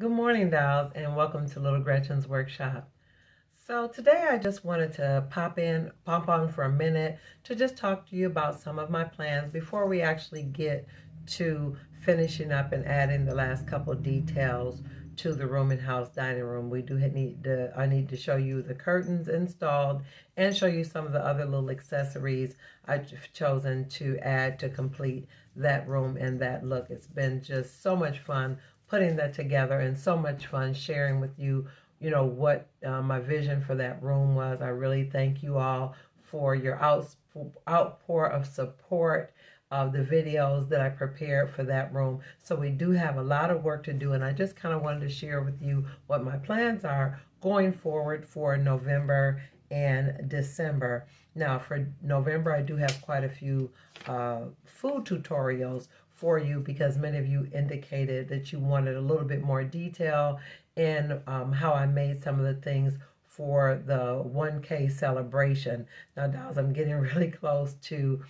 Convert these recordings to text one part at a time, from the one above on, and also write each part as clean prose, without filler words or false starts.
Good morning, dolls, and welcome to Little Gretchen's workshop. So today I just wanted to pop on for a minute to just talk to you about some of my plans before we actually get to finishing up and adding the last couple details to the room and house dining room. I need to show you the curtains installed and show you some of the other little accessories I've chosen to add to complete that room and that look. It's been just so much fun putting that together and so much fun sharing with you what my vision for that room was. I really thank you all for your outpour of support of the videos that I prepared for that room. So we do have a lot of work to do, and I just kind of wanted to share with you what my plans are going forward for November and December. Now for November, I do have quite a few food tutorials for you because many of you indicated that you wanted a little bit more detail in how I made some of the things for the 1K celebration. Now, dolls, I'm getting really close to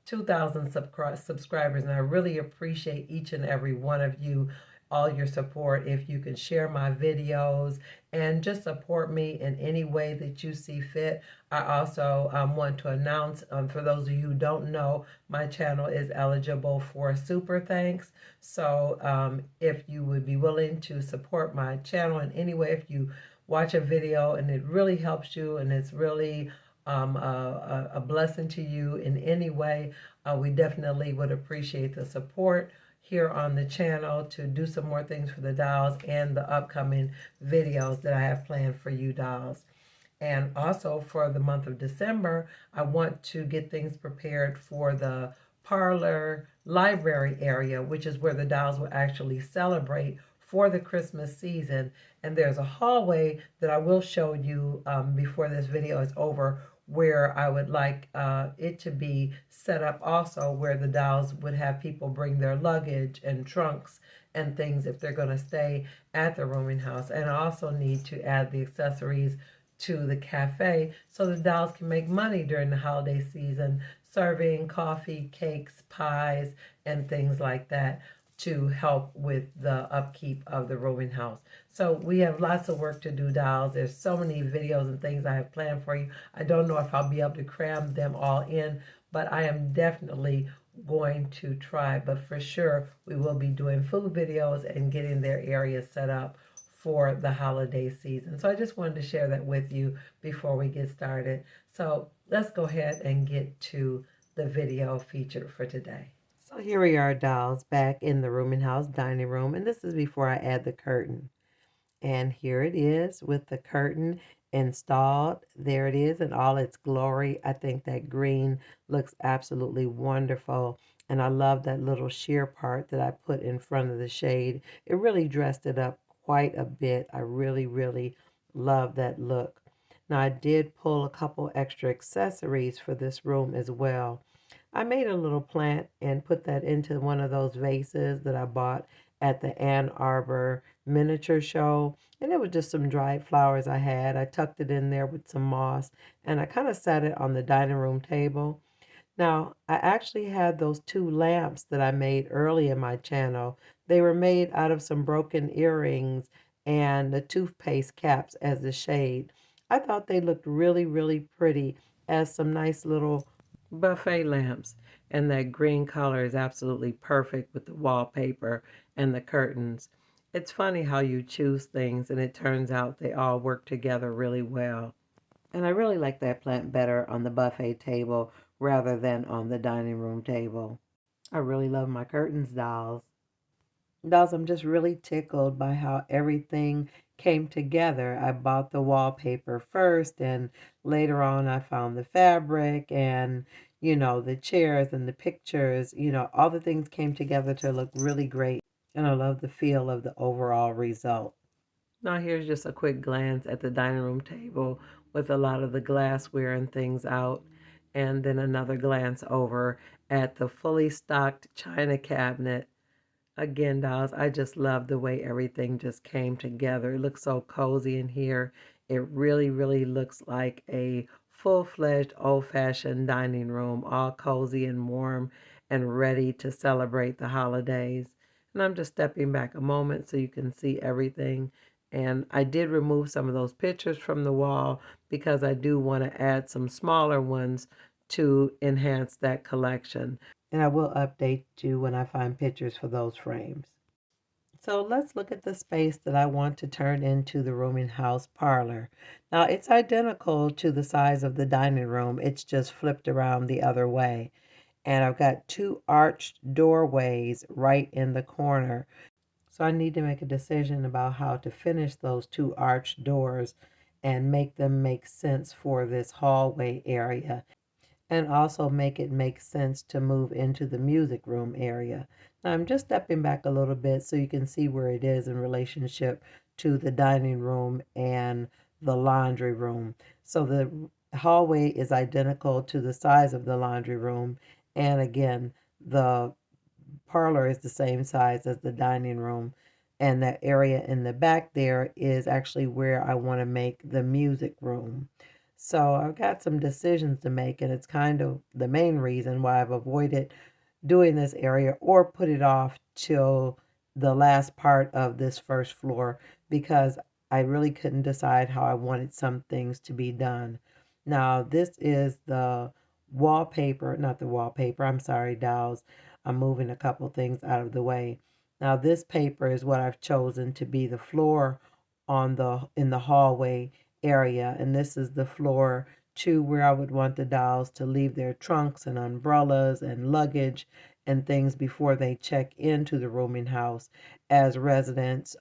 2,000 subscribers, and I really appreciate each and every one of you, all your support. If you can share my videos and just support me in any way that you see fit. I also want to announce, for those of you who don't know, my channel is eligible for super thanks. So if you would be willing to support my channel in any way, if you watch a video and it really helps you and it's really a blessing to you in any way, we definitely would appreciate the support here on the channel to do some more things for the dolls and the upcoming videos that I have planned for you dolls. And also for the month of December, I want to get things prepared for the Parlor library area, which is where the dolls will actually celebrate for the Christmas season. And there's a hallway that I will show you before this video is over, where I would like it to be set up also, where the dolls would have people bring their luggage and trunks and things if they're going to stay at the rooming house. And I also need to add the accessories to the cafe so the dolls can make money during the holiday season, serving coffee, cakes, pies, and things like that to help with the upkeep of the rooming house. So we have lots of work to do, dolls. There's so many videos and things I have planned for you. I don't know if I'll be able to cram them all in, but I am definitely going to try. But for sure, we will be doing food videos and getting their area set up for the holiday season. So I just wanted to share that with you before we get started. So let's go ahead and get to the video featured for today. So here we are, dolls, back in the rooming house dining room, and this is before I add the curtain. And here it is with the curtain installed. There it is in all its glory. I think that green looks absolutely wonderful. And I love that little sheer part that I put in front of the shade. It really dressed it up quite a bit. I really, really love that look. Now I did pull a couple extra accessories for this room as well. I made a little plant and put that into one of those vases that I bought at the Ann Arbor miniature show. And it was just some dried flowers I had. I tucked it in there with some moss and I kind of set it on the dining room table. Now, I actually had those two lamps that I made early in my channel. They were made out of some broken earrings and the toothpaste caps as the shade. I thought they looked really, really pretty as some nice little buffet lamps, and that green color is absolutely perfect with the wallpaper and the curtains. It's funny how you choose things and it turns out they all work together really well. And I really like that plant better on the buffet table rather than on the dining room table. I really love my curtains, dolls. Dolls, I'm just really tickled by how everything came together. I bought the wallpaper first, and later on I found the fabric and, the chairs and the pictures. All the things came together to look really great. And I love the feel of the overall result. Now here's just a quick glance at the dining room table with a lot of the glassware and things out. And then another glance over at the fully stocked china cabinet. Again, dolls, I just love the way everything just came together. It looks so cozy in here. It really, really looks like a full-fledged old-fashioned dining room, all cozy and warm and ready to celebrate the holidays. And I'm just stepping back a moment so you can see everything. And I did remove some of those pictures from the wall because I do want to add some smaller ones to enhance that collection. And I will update you when I find pictures for those frames. So let's look at the space that I want to turn into the rooming house parlor. Now it's identical to the size of the dining room. It's just flipped around the other way. And I've got two arched doorways right in the corner. So I need to make a decision about how to finish those two arched doors and make them make sense for this hallway area, and also make it make sense to move into the music room area. Now I'm just stepping back a little bit so you can see where it is in relationship to the dining room and the laundry room. So the hallway is identical to the size of the laundry room, and again, the parlor is the same size as the dining room. And that area in the back there is actually where I want to make the music room. So I've got some decisions to make, and it's kind of the main reason why I've avoided doing this area or put it off till the last part of this first floor, because I really couldn't decide how I wanted some things to be done. Now, this is the wallpaper, not the wallpaper, I'm sorry, dolls. I'm moving a couple things out of the way. Now, this paper is what I've chosen to be the floor in the hallway area, and this is the floor to where I would want the dolls to leave their trunks and umbrellas and luggage and things before they check into the rooming house as residents,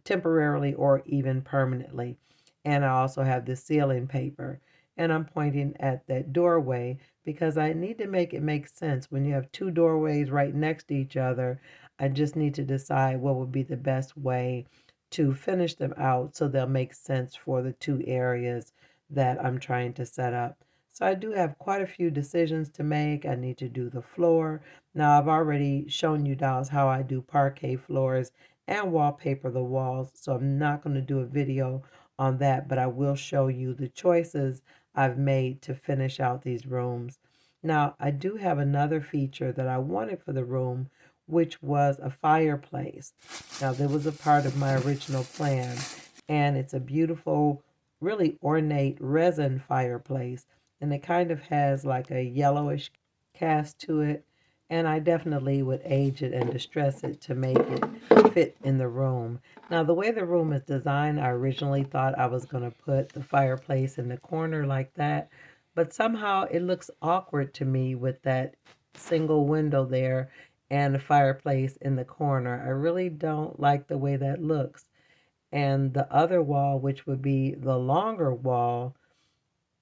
temporarily or even permanently. And I also have the ceiling paper, and I'm pointing at that doorway because I need to make it make sense. When you have two doorways right next to each other, I just need to decide what would be the best way to finish them out so they'll make sense for the two areas that I'm trying to set up. So I do have quite a few decisions to make. I need to do the floor. Now I've already shown you dolls how I do parquet floors and wallpaper the walls, so I'm not going to do a video on that, but I will show you the choices I've made to finish out these rooms. Now I do have another feature that I wanted for the room, which was a fireplace. Now that was a part of my original plan, and it's a beautiful, really ornate resin fireplace, and it kind of has like a yellowish cast to it, and I definitely would age it and distress it to make it fit in the room. Now the way the room is designed, I originally thought I was going to put the fireplace in the corner like that, but somehow it looks awkward to me with that single window there and the fireplace in the corner. I really don't like the way that looks. And the other wall, which would be the longer wall,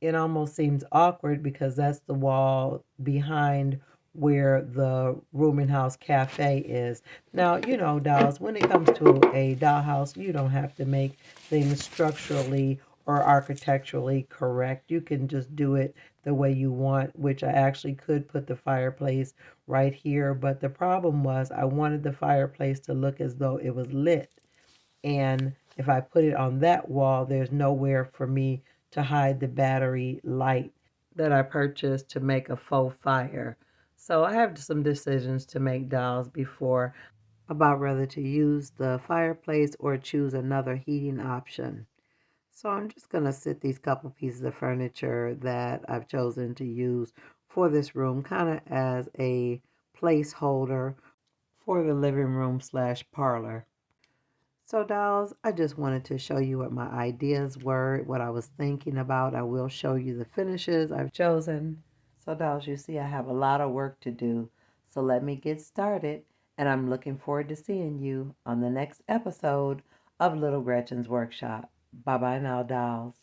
it almost seems awkward because that's the wall behind where the rooming house cafe is. Now, you know, dolls, when it comes to a dollhouse, you don't have to make things structurally or architecturally correct. You can just do it the way you want, which I actually could put the fireplace right here. But the problem was I wanted the fireplace to look as though it was lit. And if I put it on that wall, there's nowhere for me to hide the battery light that I purchased to make a faux fire. So I have some decisions to make, dolls, before about whether to use the fireplace or choose another heating option. So I'm just going to sit these couple pieces of furniture that I've chosen to use for this room kind of as a placeholder for the living room slash parlor. So dolls, I just wanted to show you what my ideas were, what I was thinking about. I will show you the finishes I've chosen. So dolls, you see I have a lot of work to do. So let me get started, and I'm looking forward to seeing you on the next episode of Little Gretchen's Workshop. Bye-bye now, dolls.